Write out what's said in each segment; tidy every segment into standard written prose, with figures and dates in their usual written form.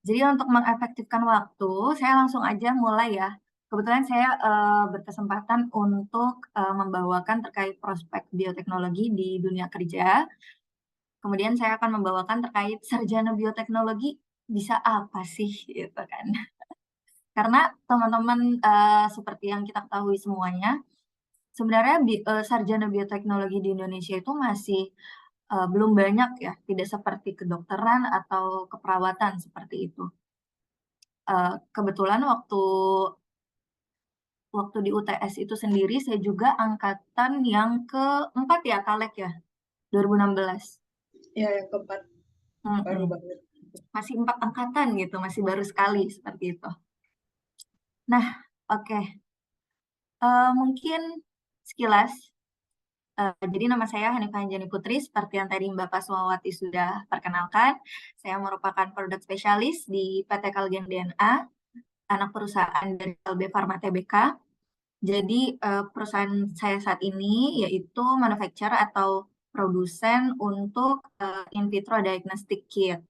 Jadi untuk mengefektifkan waktu, saya langsung aja mulai ya. Kebetulan saya berkesempatan untuk membawakan terkait prospek bioteknologi di dunia kerja. Kemudian saya akan membawakan terkait sarjana bioteknologi bisa apa sih gitu kan. Karena teman-teman seperti yang kita ketahui semuanya, sebenarnya sarjana bioteknologi di Indonesia itu masih belum banyak ya, tidak seperti kedokteran atau keperawatan seperti itu. Kebetulan waktu waktu di UTS itu sendiri saya juga angkatan yang keempat ya, Kalek ya, 2016. Ya, yang keempat baru Mm-mm. banget. Masih 4 angkatan gitu, masih baru sekali seperti itu. Nah, oke. Mungkin sekilas, jadi nama saya Hanifah Anjani Putri, seperti yang tadi Mbak Pasmawati sudah perkenalkan. Saya merupakan produk spesialis di PT Kalgen DNA, anak perusahaan dari LB Pharma Tbk. Jadi perusahaan saya saat ini yaitu manufacturer atau produsen untuk in vitro diagnostic kit.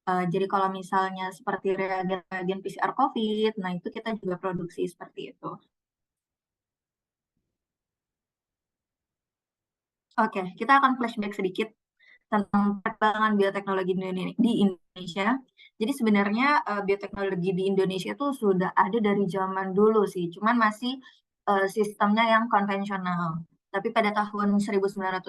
Jadi kalau misalnya seperti reagen PCR COVID, nah itu kita juga produksi seperti itu. Oke, kita akan flashback sedikit tentang perkembangan bioteknologi di Indonesia. Jadi sebenarnya bioteknologi di Indonesia itu sudah ada dari zaman dulu sih, cuman masih sistemnya yang konvensional. Tapi pada tahun 1999,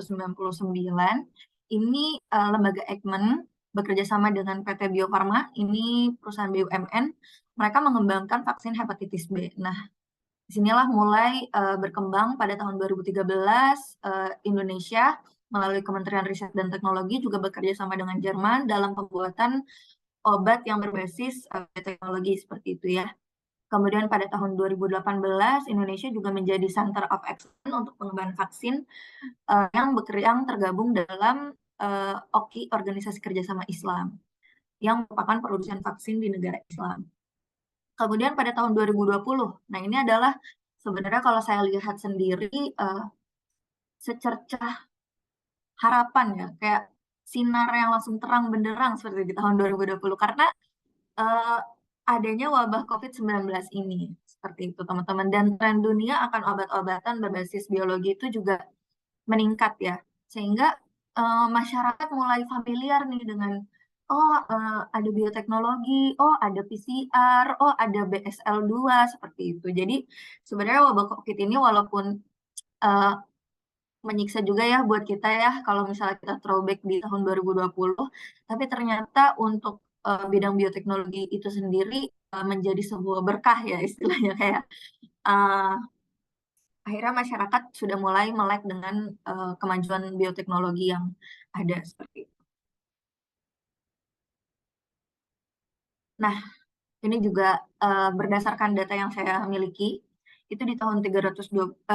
ini lembaga Eijkman bekerja sama dengan PT Bio Farma, ini perusahaan BUMN, mereka mengembangkan vaksin hepatitis B. Nah, disinilah mulai berkembang pada tahun 2013 Indonesia melalui Kementerian Riset dan Teknologi juga bekerja sama dengan Jerman dalam pembuatan obat yang berbasis teknologi seperti itu ya. Kemudian pada tahun 2018 Indonesia juga menjadi Center of Excellence untuk pengembangan vaksin yang tergabung dalam OKI, Organisasi Kerjasama Islam, yang merupakan produsen vaksin di negara Islam. Kemudian pada tahun 2020, nah ini adalah sebenarnya kalau saya lihat sendiri secercah harapan ya, kayak sinar yang langsung terang benderang seperti di tahun 2020 karena eh, adanya wabah COVID-19 ini. Seperti itu teman-teman. Dan tren dunia akan obat-obatan berbasis biologi itu juga meningkat ya. Sehingga masyarakat mulai familiar nih dengan oh ada bioteknologi, oh ada PCR, oh ada BSL-2 seperti itu. Jadi sebenarnya wabah COVID ini walaupun eh, menyiksa juga ya buat kita ya kalau misalnya kita throwback di tahun 2020, tapi ternyata untuk bidang bioteknologi itu sendiri menjadi sebuah berkah ya istilahnya kayak uh, akhirnya masyarakat sudah mulai melek dengan kemajuan bioteknologi yang ada seperti itu. Nah, ini juga berdasarkan data yang saya miliki, itu di tahun 2020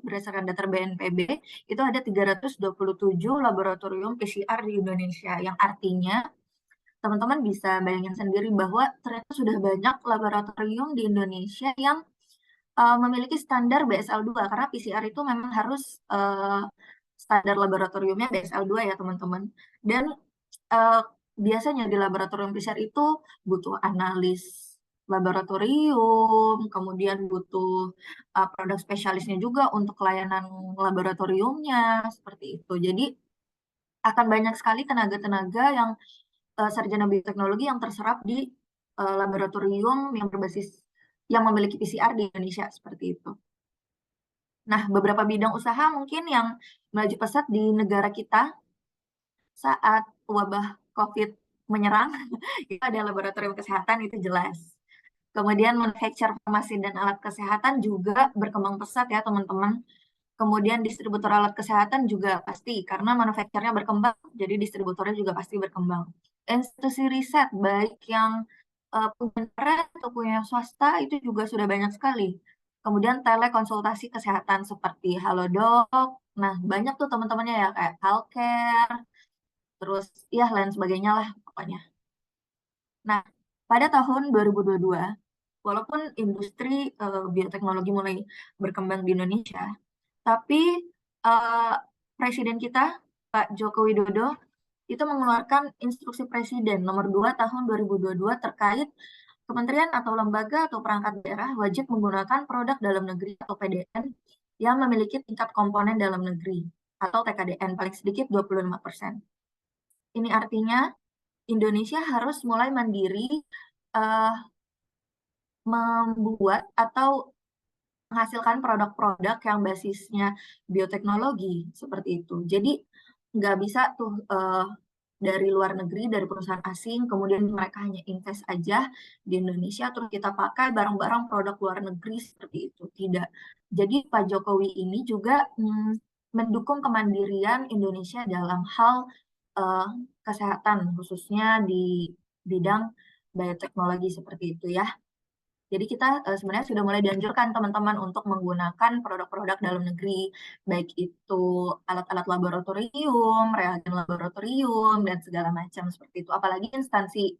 berdasarkan data BNPB, itu ada 327 laboratorium PCR di Indonesia, yang artinya teman-teman bisa bayangin sendiri bahwa ternyata sudah banyak laboratorium di Indonesia yang memiliki standar BSL-2 karena PCR itu memang harus standar laboratoriumnya BSL-2 ya teman-teman. Dan eh, biasanya di laboratorium PCR itu butuh analis laboratorium, kemudian butuh produk spesialisnya juga untuk layanan laboratoriumnya seperti itu. Jadi akan banyak sekali tenaga-tenaga yang sarjana bioteknologi yang terserap di laboratorium yang memiliki PCR di Indonesia seperti itu. Nah, beberapa bidang usaha mungkin yang melaju pesat di negara kita saat wabah COVID menyerang, itu ada laboratorium kesehatan itu jelas. Kemudian manufacture farmasi dan alat kesehatan juga berkembang pesat ya teman-teman. Kemudian distributor alat kesehatan juga pasti, karena manufakturnya berkembang, jadi distributornya juga pasti berkembang. Institusi riset, baik yang punya negara atau punya swasta, itu juga sudah banyak sekali. Kemudian telekonsultasi kesehatan seperti Halodoc, nah banyak tuh teman-temannya ya, kayak Healthcare, terus ya lain sebagainya lah pokoknya. Nah, pada tahun 2022, walaupun industri bioteknologi mulai berkembang di Indonesia, tapi eh, Presiden kita, Pak Joko Widodo, itu mengeluarkan Instruksi Presiden Nomor 2 Tahun 2022 terkait kementerian atau lembaga atau perangkat daerah wajib menggunakan produk dalam negeri atau PDN yang memiliki tingkat komponen dalam negeri atau TKDN paling sedikit 25%. Ini artinya Indonesia harus mulai mandiri membuat atau menghasilkan produk-produk yang basisnya bioteknologi seperti itu. Jadi nggak bisa tuh dari luar negeri, dari perusahaan asing, kemudian mereka hanya invest aja di Indonesia, terus kita pakai barang-barang produk luar negeri seperti itu. Tidak. Jadi Pak Jokowi ini juga mendukung kemandirian Indonesia dalam hal kesehatan, khususnya di bidang bioteknologi seperti itu ya. Jadi kita sebenarnya sudah mulai dianjurkan teman-teman untuk menggunakan produk-produk dalam negeri, baik itu alat-alat laboratorium, reagen laboratorium, dan segala macam seperti itu. Apalagi instansi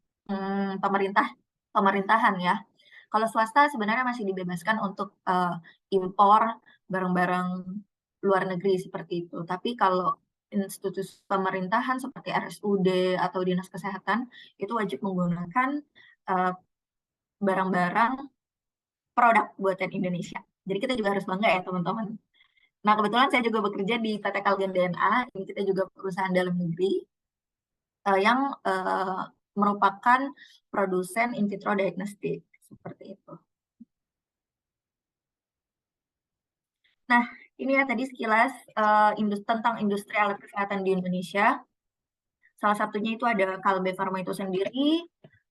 pemerintahan ya. Kalau swasta sebenarnya masih dibebaskan untuk impor barang-barang luar negeri seperti itu. Tapi kalau institusi pemerintahan seperti RSUD atau Dinas Kesehatan itu wajib menggunakan barang-barang produk buatan Indonesia. Jadi kita juga harus bangga ya teman-teman. Nah kebetulan saya juga bekerja di PT Kalgen DNA, ini kita juga perusahaan dalam negeri yang merupakan produsen in vitro diagnostik seperti itu. Nah ini ya tadi sekilas tentang industri alat kesehatan di Indonesia. Salah satunya itu ada Kalbe Pharma itu sendiri,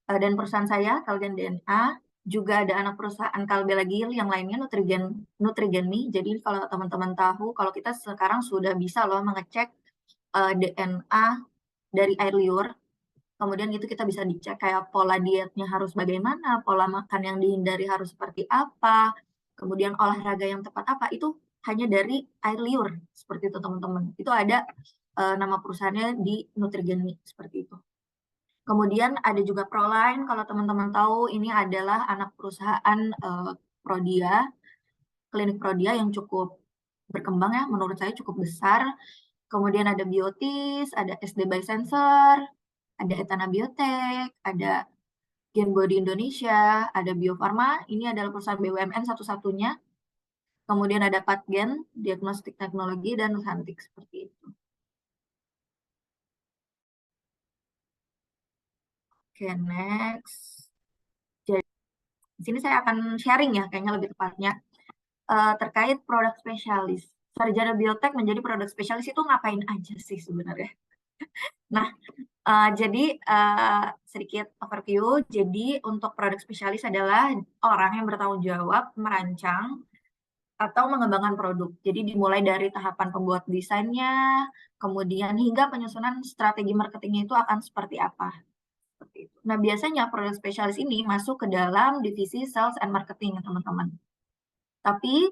dan perusahaan saya, Kalgen DNA, juga ada anak perusahaan Kalbe lagi yang lainnya, Nutrigen.me. Jadi kalau teman-teman tahu, kalau kita sekarang sudah bisa loh mengecek DNA dari air liur, kemudian itu kita bisa dicek kayak pola dietnya harus bagaimana, pola makan yang dihindari harus seperti apa, kemudian olahraga yang tepat apa, itu hanya dari air liur, seperti itu teman-teman. Itu ada nama perusahaannya di Nutrigen.me, seperti itu. Kemudian ada juga Proline, kalau teman-teman tahu ini adalah anak perusahaan Prodia, klinik Prodia yang cukup berkembang ya, menurut saya cukup besar. Kemudian ada Biotis, ada SD Biosensor, ada Etana Biotech, ada Genbody Indonesia, ada Bio Farma, ini adalah perusahaan BUMN satu-satunya. Kemudian ada Patgen, Diagnostik Teknologi, dan Nusantik, seperti itu. Oke, next. Jadi, di sini saya akan sharing ya, kayaknya lebih tepatnya, terkait produk spesialis. Sarjana biotek menjadi produk spesialis itu ngapain aja sih sebenarnya? Nah, jadi sedikit overview. Jadi untuk produk spesialis adalah orang yang bertanggung jawab merancang atau mengembangkan produk. Jadi dimulai dari tahapan pembuat desainnya, kemudian hingga penyusunan strategi marketingnya itu akan seperti apa. Seperti itu. Nah, biasanya produk spesialis ini masuk ke dalam divisi sales and marketing, teman-teman. Tapi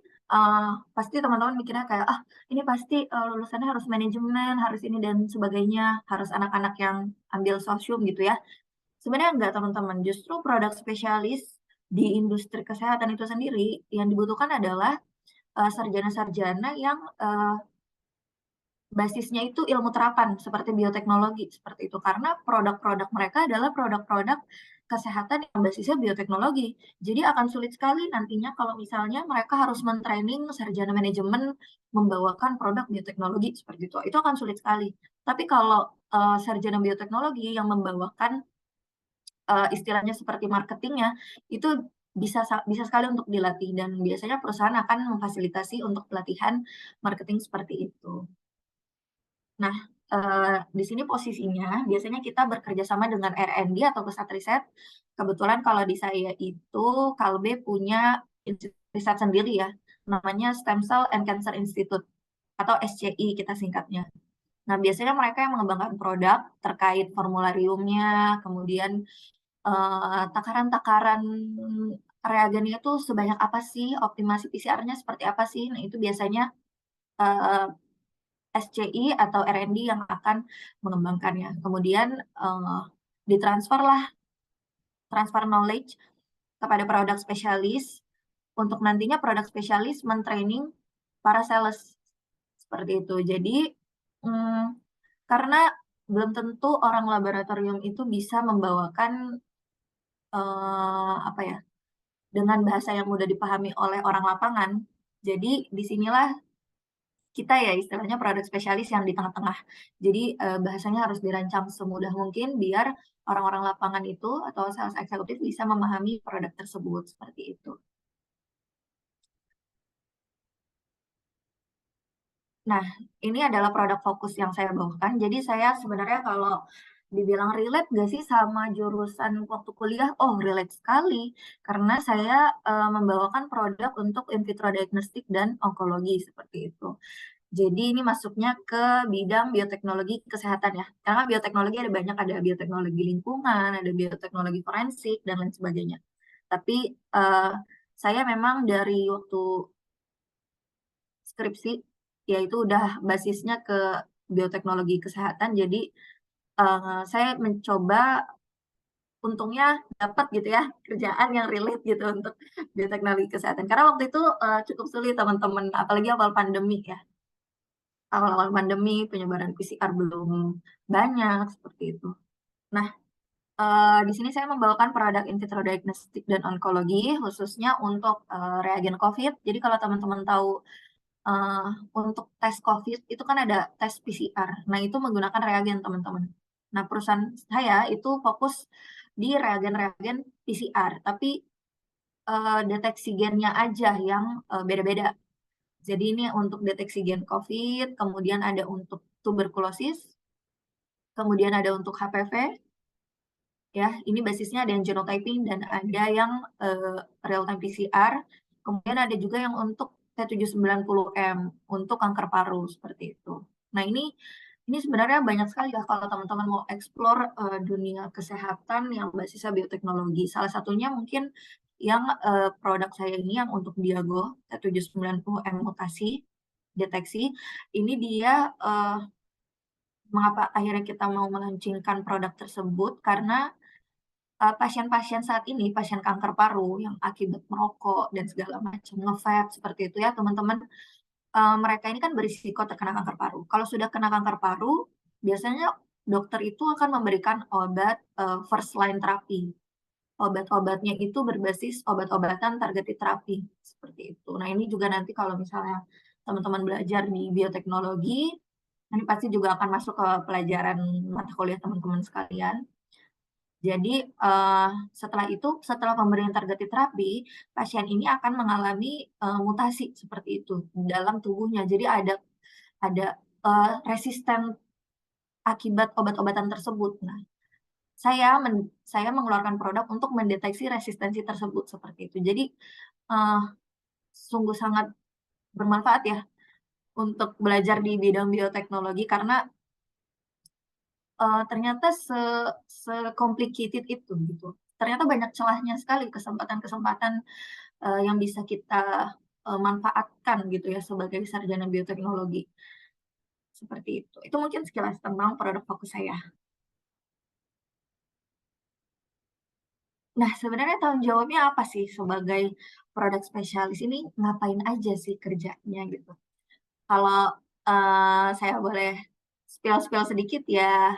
pasti teman-teman mikirnya kayak, ini pasti lulusannya harus manajemen, harus ini dan sebagainya, harus anak-anak yang ambil sosium gitu ya. Sebenarnya enggak, teman-teman. Justru produk spesialis di industri kesehatan itu sendiri yang dibutuhkan adalah sarjana-sarjana yang basisnya itu ilmu terapan seperti bioteknologi seperti itu, karena produk-produk mereka adalah produk-produk kesehatan yang basisnya bioteknologi. Jadi akan sulit sekali nantinya kalau misalnya mereka harus mentraining sarjana manajemen membawakan produk bioteknologi seperti itu. Itu akan sulit sekali. Tapi kalau sarjana bioteknologi yang membawakan istilahnya seperti marketingnya, itu bisa sekali untuk dilatih dan biasanya perusahaan akan memfasilitasi untuk pelatihan marketing seperti itu. Nah, di sini posisinya biasanya kita bekerja sama dengan R&D atau pusat riset. Kebetulan kalau di saya itu Kalbe punya riset sendiri ya, namanya Stem Cell and Cancer Institute atau SCI kita singkatnya. Nah, biasanya mereka yang mengembangkan produk terkait formulariumnya, kemudian takaran-takaran reagennya itu sebanyak apa sih, optimasi PCR-nya seperti apa sih. Nah, itu biasanya SCI atau R&D yang akan mengembangkannya. Kemudian transfer knowledge kepada produk spesialis untuk nantinya produk spesialis mentraining para sales seperti itu. Jadi karena belum tentu orang laboratorium itu bisa membawakan, apa ya, dengan bahasa yang mudah dipahami oleh orang lapangan. Jadi di sinilah kita ya istilahnya produk spesialis yang di tengah-tengah. Jadi, bahasanya harus dirancang semudah mungkin biar orang-orang lapangan itu atau sales eksekutif bisa memahami produk tersebut, seperti itu. Nah, ini adalah produk fokus yang saya bawakan. Jadi saya sebenarnya kalau dibilang relate nggak sih sama jurusan waktu kuliah? Oh, relate sekali. Karena saya, membawakan produk untuk in vitro diagnostik dan onkologi, seperti itu. Jadi ini masuknya ke bidang bioteknologi kesehatan ya. Karena bioteknologi ada banyak, ada bioteknologi lingkungan, ada bioteknologi forensik, dan lain sebagainya. Tapi, saya memang dari waktu skripsi, yaitu udah basisnya ke bioteknologi kesehatan. Jadi, saya mencoba untungnya dapat gitu ya, kerjaan yang relate gitu untuk bioteknologi kesehatan. Karena waktu itu, cukup sulit teman-teman, apalagi awal pandemi ya. Awal-awal pandemi penyebaran PCR belum banyak, seperti itu. Nah, di sini saya membawakan produk in vitro diagnostik dan onkologi, khususnya untuk, reagen COVID. Jadi kalau teman-teman tahu, untuk tes COVID itu kan ada tes PCR. Nah, itu menggunakan reagen, teman-teman. Nah, perusahaan saya itu fokus di reagen-reagen PCR, tapi, deteksi gennya aja yang, beda-beda. Jadi ini untuk deteksi gen COVID, kemudian ada untuk tuberkulosis, kemudian ada untuk HPV, ya, ini basisnya ada yang genotyping dan ada yang, real time PCR, kemudian ada juga yang untuk T790M, untuk kanker paru, seperti itu. Nah ini sebenarnya banyak sekali ya kalau teman-teman mau explore, dunia kesehatan yang basisnya bioteknologi. Salah satunya mungkin yang, produk saya ini yang untuk Diago T790M mutasi, deteksi, ini dia, mengapa akhirnya kita mau melaunchingkan produk tersebut, karena pasien-pasien saat ini, pasien kanker paru yang akibat merokok dan segala macam, nge-vape seperti itu ya teman-teman, mereka ini kan berisiko terkena kanker paru. Kalau sudah kena kanker paru, biasanya dokter itu akan memberikan obat, first line terapi. Obat-obatnya itu berbasis obat-obatan targeted terapi, seperti itu. Nah, ini juga nanti kalau misalnya teman-teman belajar di bioteknologi, ini pasti juga akan masuk ke pelajaran mata kuliah teman-teman sekalian. Jadi, setelah itu, setelah pemberian targeted terapi, pasien ini akan mengalami, mutasi seperti itu dalam tubuhnya. Jadi ada, resisten akibat obat-obatan tersebut. Nah, saya mengeluarkan produk untuk mendeteksi resistensi tersebut, seperti itu. Jadi, eee, sungguh sangat bermanfaat ya untuk belajar di bidang bioteknologi karena, ternyata se-complicated itu gitu. Ternyata banyak celahnya sekali, kesempatan-kesempatan, yang bisa kita, manfaatkan gitu ya sebagai sarjana bioteknologi, seperti itu. Itu mungkin sekilas tentang produk fokus saya. Nah, sebenarnya tanggung jawabnya apa sih sebagai produk spesialis ini, ngapain aja sih kerjanya gitu? Kalau, saya boleh spill-spill sedikit ya,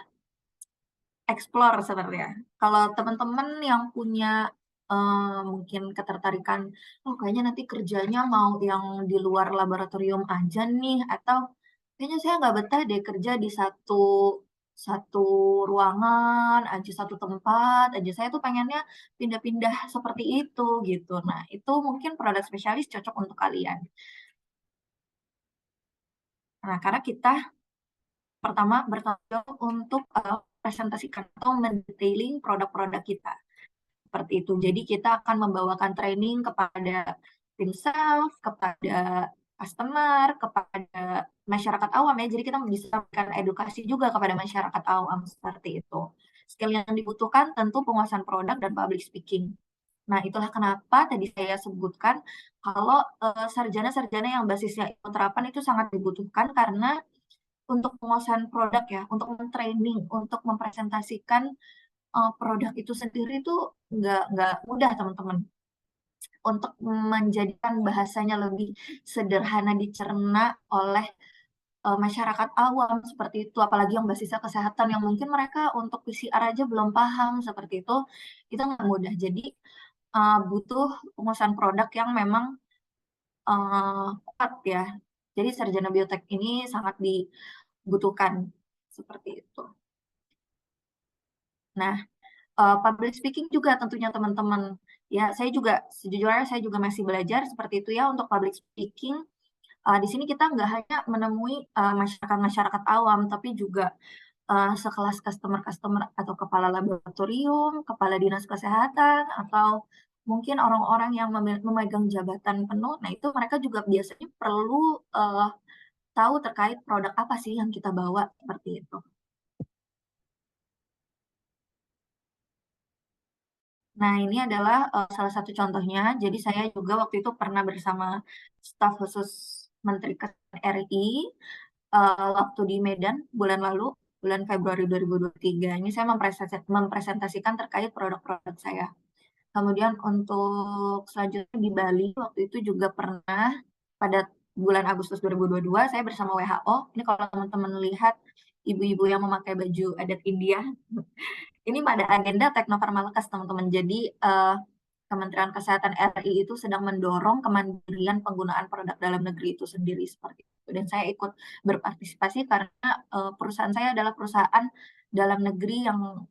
explore sebenarnya. Kalau teman-teman yang punya, mungkin ketertarikan, "Oh kayaknya nanti kerjanya mau yang di luar laboratorium aja nih," atau, "Kayaknya saya nggak betah deh kerja di satu satu ruangan aja, satu tempat aja, saya tuh pengennya pindah-pindah seperti itu," gitu. Nah, itu mungkin produk spesialis cocok untuk kalian. Nah, karena kita pertama bertanggung jawab untuk, presentasikan atau mendetailing produk-produk kita. Seperti itu. Jadi kita akan membawakan training kepada tim sales, kepada customer, kepada masyarakat awam ya. Jadi kita bisa memberikan edukasi juga kepada masyarakat awam, seperti itu. Skill yang dibutuhkan tentu penguasaan produk dan public speaking. Nah, itulah kenapa tadi saya sebutkan kalau, sarjana-sarjana yang basisnya ilmu terapan itu sangat dibutuhkan karena untuk penguasaan produk ya, untuk men-training, untuk mempresentasikan produk itu sendiri tuh nggak mudah teman-teman, untuk menjadikan bahasanya lebih sederhana dicerna oleh, masyarakat awam seperti itu, apalagi yang basisnya kesehatan yang mungkin mereka untuk PCR aja belum paham seperti itu nggak mudah. Jadi, butuh pengusahaan produk yang memang, kuat ya. Jadi sarjana biotek ini sangat dibutuhkan, seperti itu. Nah, public speaking juga tentunya teman-teman. Ya, sejujurnya saya juga masih belajar seperti itu ya untuk public speaking. Di sini kita nggak hanya menemui, masyarakat-masyarakat awam, tapi juga, sekelas customer-customer atau kepala laboratorium, kepala dinas kesehatan, atau mungkin orang-orang yang memegang jabatan penuh. Nah, itu mereka juga biasanya perlu, tahu terkait produk apa sih yang kita bawa, seperti itu. Nah, ini adalah, salah satu contohnya. Jadi saya juga waktu itu pernah bersama staf khusus Menteri Kesehatan RI, waktu di Medan bulan lalu, bulan Februari 2023. Ini saya mempresentasikan terkait produk-produk saya. Kemudian untuk selanjutnya di Bali, waktu itu juga pernah pada bulan Agustus 2022 saya bersama WHO. Ini kalau teman-teman lihat ibu-ibu yang memakai baju adat India, ini pada agenda Teknofarma Lekas, teman-teman. Jadi, Kementerian Kesehatan RI itu sedang mendorong kemandirian penggunaan produk dalam negeri itu sendiri, seperti itu. Dan saya ikut berpartisipasi karena, perusahaan saya adalah perusahaan dalam negeri yang,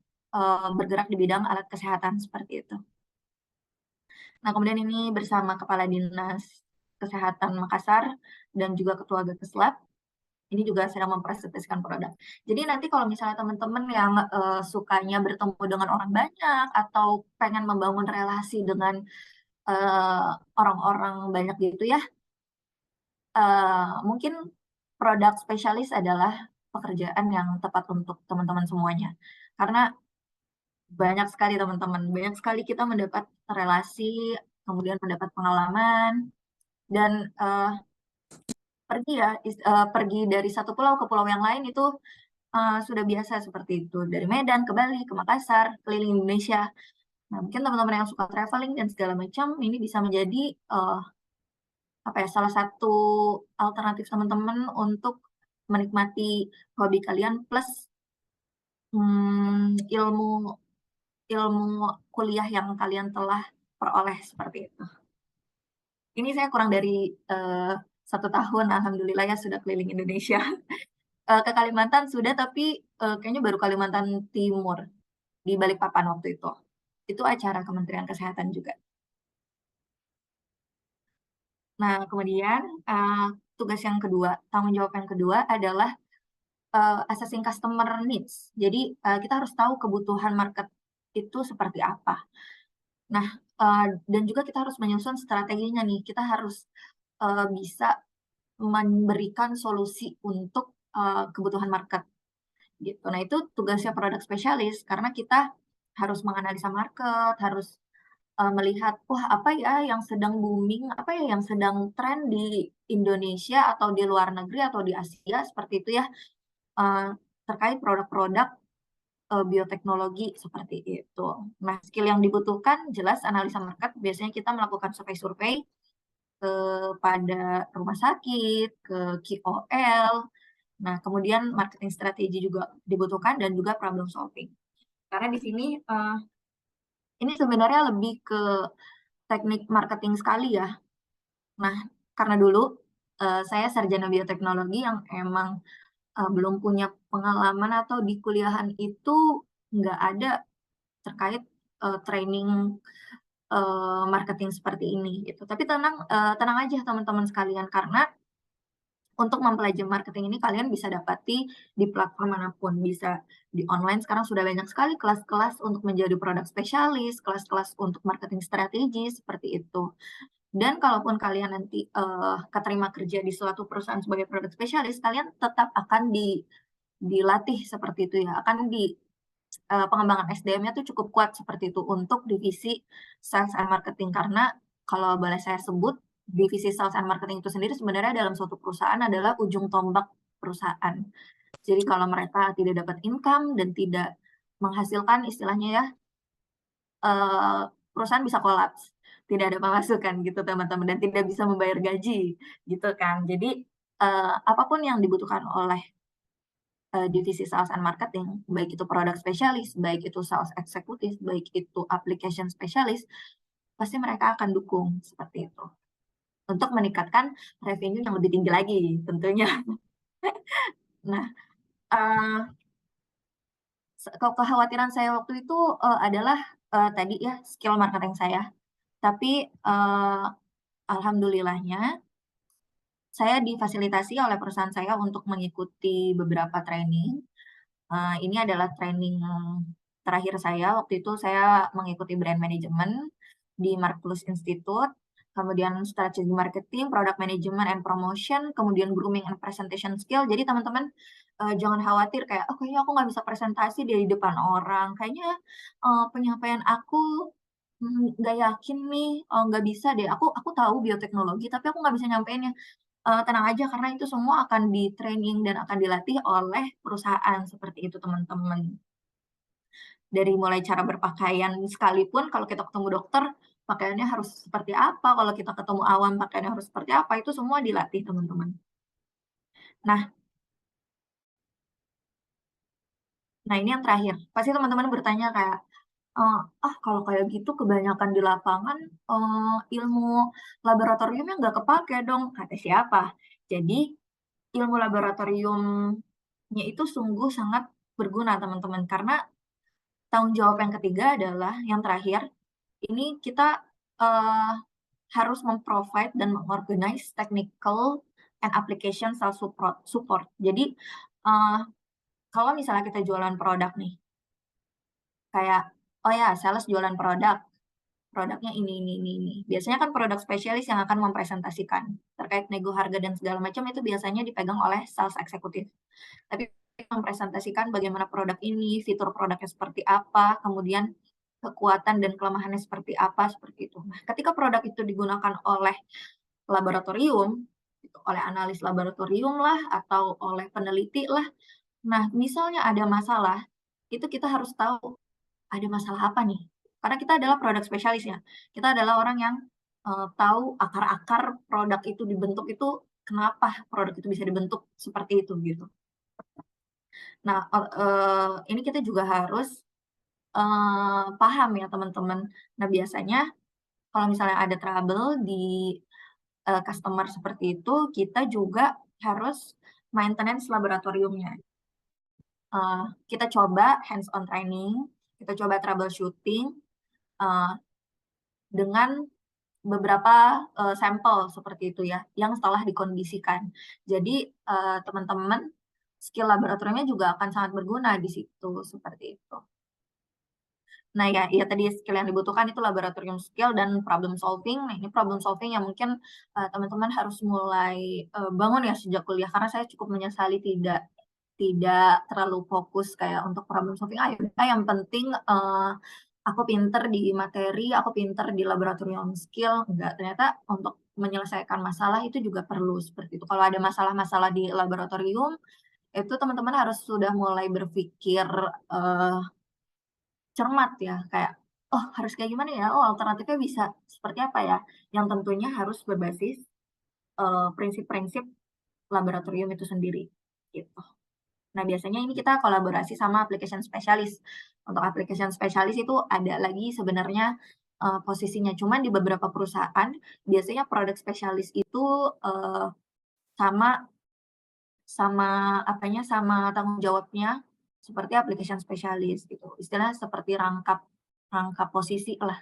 bergerak di bidang alat kesehatan, seperti itu. Nah, kemudian ini bersama Kepala Dinas Kesehatan Makassar dan juga Ketua Gakeslab. Ini juga sedang mempresentasikan produk. Jadi nanti kalau misalnya teman-teman yang, sukanya bertemu dengan orang banyak atau pengen membangun relasi dengan, orang-orang banyak gitu ya, mungkin produk spesialis adalah pekerjaan yang tepat untuk teman-teman semuanya. Karena banyak sekali teman-teman, banyak sekali kita mendapat relasi, kemudian mendapat pengalaman dan, pergi dari satu pulau ke pulau yang lain itu sudah biasa seperti itu, dari Medan ke Bali, ke Makassar, keliling Indonesia. Nah, mungkin teman-teman yang suka traveling dan segala macam, ini bisa menjadi, apa ya, salah satu alternatif teman-teman untuk menikmati hobi kalian plus, ilmu ilmu kuliah yang kalian telah peroleh, seperti itu. Ini saya kurang dari, 1 tahun alhamdulillah ya sudah keliling Indonesia. Ke Kalimantan sudah, tapi, kayaknya baru Kalimantan Timur. Di Balikpapan waktu itu. Itu acara Kementerian Kesehatan juga. Nah, kemudian, tugas yang kedua, tanggung jawab yang kedua adalah, assessing customer needs. Jadi, kita harus tahu kebutuhan market itu seperti apa. Nah, dan juga kita harus menyusun strateginya nih, kita harus, bisa memberikan solusi untuk, kebutuhan market, gitu. Nah, itu tugasnya produk spesialis, karena kita harus menganalisa market, harus melihat, wah apa ya yang sedang booming, apa ya yang sedang tren di Indonesia atau di luar negeri atau di Asia seperti itu ya, eee, terkait produk-produk, bioteknologi seperti itu. Nah, skill yang dibutuhkan jelas analisa market, biasanya kita melakukan survei-survei kepada rumah sakit, ke KOL, nah kemudian marketing strategi juga dibutuhkan dan juga problem solving. Karena di sini, ini sebenarnya lebih ke teknik marketing sekali ya. Nah, karena dulu, saya sarjana bioteknologi yang emang, belum punya pengalaman atau di kuliahan itu nggak ada terkait, training, marketing seperti ini gitu. Tapi tenang aja teman-teman sekalian, karena untuk mempelajari marketing ini kalian bisa dapati di platform manapun, bisa di online sekarang sudah banyak sekali kelas-kelas untuk menjadi produk spesialis, kelas-kelas untuk marketing strategi, seperti itu. Dan kalaupun kalian nanti, keterima kerja di suatu perusahaan sebagai product specialist, kalian tetap akan dilatih seperti itu ya, akan pengembangan SDM-nya tuh cukup kuat seperti itu untuk divisi sales and marketing. Karena kalau boleh saya sebut, divisi sales and marketing itu sendiri sebenarnya dalam suatu perusahaan adalah ujung tombak perusahaan. Jadi kalau mereka tidak dapat income dan tidak menghasilkan istilahnya ya, perusahaan bisa kolaps, tidak ada pemasukan gitu teman-teman, dan tidak bisa membayar gaji, gitu kan. Jadi, apapun yang dibutuhkan oleh divisi sales and marketing, baik itu product specialist, baik itu sales executive, baik itu application specialist, pasti mereka akan dukung seperti itu. Untuk meningkatkan revenue yang lebih tinggi lagi tentunya. Nah, kekhawatiran saya waktu itu adalah tadi ya skill marketing saya. Tapi alhamdulillahnya saya difasilitasi oleh perusahaan saya untuk mengikuti beberapa training. Ini adalah training terakhir saya, waktu itu saya mengikuti brand management di Mark Plus Institute, kemudian strategy marketing, product management and promotion, kemudian grooming and presentation skill. Jadi teman-teman jangan khawatir kayak, "Oh kayaknya aku nggak bisa presentasi di depan orang, kayaknya penyampaian aku nggak yakin nih, nggak bisa deh, aku tahu bioteknologi tapi aku nggak bisa nyampeinnya." Tenang aja karena itu semua akan di-training dan akan dilatih oleh perusahaan, seperti itu teman-teman. Dari mulai cara berpakaian sekalipun kalau kita ketemu dokter, pakaiannya harus seperti apa, kalau kita ketemu awam pakaiannya harus seperti apa, itu semua dilatih teman-teman. Nah nah ini yang terakhir, pasti teman-teman bertanya kayak, kalau kayak gitu kebanyakan di lapangan, ilmu laboratoriumnya nggak kepakai dong." Kata siapa? Jadi ilmu laboratoriumnya itu sungguh sangat berguna teman-teman, karena tanggung jawab yang ketiga adalah yang terakhir, ini kita, eee, harus dan mengorganize technical and application sales support. Jadi, eee, kalau misalnya kita jualan produk nih, kayak, oh ya sales jualan produk, produknya ini. Biasanya kan produk spesialis yang akan mempresentasikan, terkait nego harga dan segala macam itu biasanya dipegang oleh sales eksekutif. Tapi mempresentasikan bagaimana produk ini, fitur produknya seperti apa, kemudian kekuatan dan kelemahannya seperti apa, seperti itu. Nah, ketika produk itu digunakan oleh laboratorium, gitu, oleh analis laboratorium lah, atau oleh peneliti lah, nah misalnya ada masalah, itu kita harus tahu ada masalah apa nih? Karena kita adalah produk spesialis ya, kita adalah orang yang, tahu akar-akar produk itu dibentuk itu, kenapa produk itu bisa dibentuk seperti itu, gitu. Nah, ini kita juga harus, paham ya teman-teman. Nah, biasanya kalau misalnya ada trouble di, customer seperti itu, kita juga harus maintenance laboratoriumnya. Kita coba hands on training, kita coba troubleshooting, eee, dengan beberapa, sampel seperti itu ya, yang setelah dikondisikan. Jadi, teman-teman, skill laboratoriumnya juga akan sangat berguna di situ, seperti itu. Nah ya tadi skill yang dibutuhkan itu laboratorium skill dan problem solving. Nah ini problem solving yang mungkin, teman-teman harus mulai, bangun ya sejak kuliah, karena saya cukup menyesali tidak terlalu fokus kayak untuk problem solving, ya udah yang penting, aku pinter di materi, aku pinter di laboratorium skill, enggak, ternyata untuk menyelesaikan masalah itu juga perlu seperti itu. Kalau ada masalah-masalah di laboratorium, itu teman-teman harus sudah mulai berpikir, eee cermat ya, kayak, "Oh, harus kayak gimana ya? Oh, alternatifnya bisa seperti apa ya?" Yang tentunya harus berbasis, prinsip-prinsip laboratorium itu sendiri, gitu. Nah, biasanya ini kita kolaborasi sama application specialist. Untuk application specialist itu ada lagi sebenarnya, posisinya, cuman di beberapa perusahaan biasanya product specialist itu, sama sama apanya, sama tanggung jawabnya seperti application specialist gitu. Istilahnya seperti rangkap rangkap posisi lah.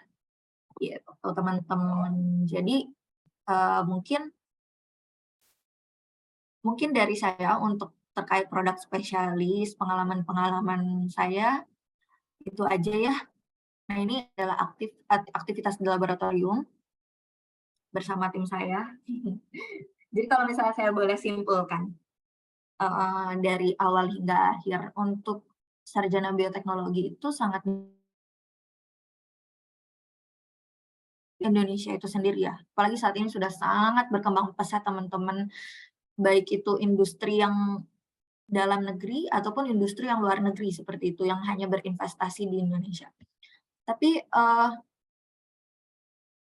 Gitu, teman-teman. Jadi, mungkin mungkin dari saya untuk terkait produk spesialis, pengalaman-pengalaman saya, itu aja ya. Nah, ini adalah aktivitas di laboratorium bersama tim saya. Jadi kalau misalnya saya boleh simpulkan, dari awal hingga akhir untuk sarjana bioteknologi itu sangat Indonesia itu sendiri ya, apalagi saat ini sudah sangat berkembang pesat teman-teman, baik itu industri yang dalam negeri ataupun industri yang luar negeri seperti itu, yang hanya berinvestasi di Indonesia. Tapi,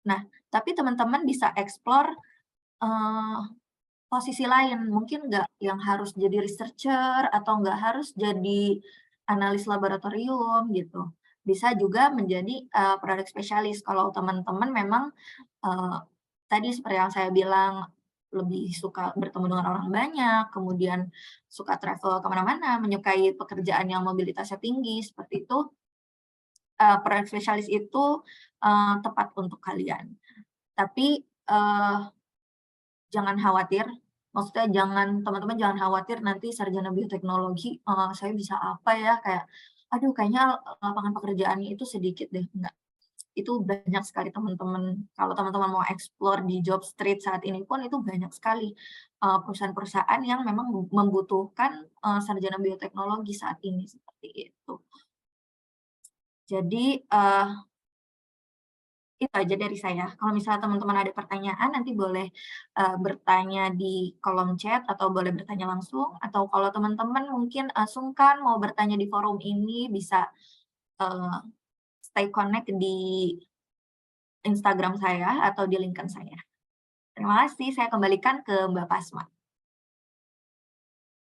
nah, tapi teman-teman bisa explore, eee, posisi lain, mungkin nggak yang harus jadi researcher atau nggak harus jadi analis laboratorium gitu. Bisa juga menjadi, product specialist kalau teman-teman memang, eee, tadi seperti yang saya bilang, lebih suka bertemu dengan orang banyak, kemudian suka travel ke mana-mana, menyukai pekerjaan yang mobilitasnya tinggi, seperti itu, product specialist itu, tepat untuk kalian. Tapi, jangan khawatir, maksudnya teman-teman jangan khawatir nanti sarjana bioteknologi, saya bisa apa ya, kayak, "Aduh kayaknya lapangan pekerjaannya itu sedikit deh." Enggak, itu banyak sekali teman-teman. Kalau teman-teman mau explore di job street saat ini pun itu banyak sekali, perusahaan-perusahaan yang memang membutuhkan, sarjana bioteknologi saat ini, seperti itu. Jadi, itu aja dari saya. Kalau misalnya teman-teman ada pertanyaan nanti boleh, bertanya di kolom chat atau boleh bertanya langsung, atau kalau teman-teman mungkin, sungkan mau bertanya di forum ini bisa, eee, stay connect di Instagram saya atau di LinkedIn saya. Terima kasih, saya kembalikan ke Mbak Pasma.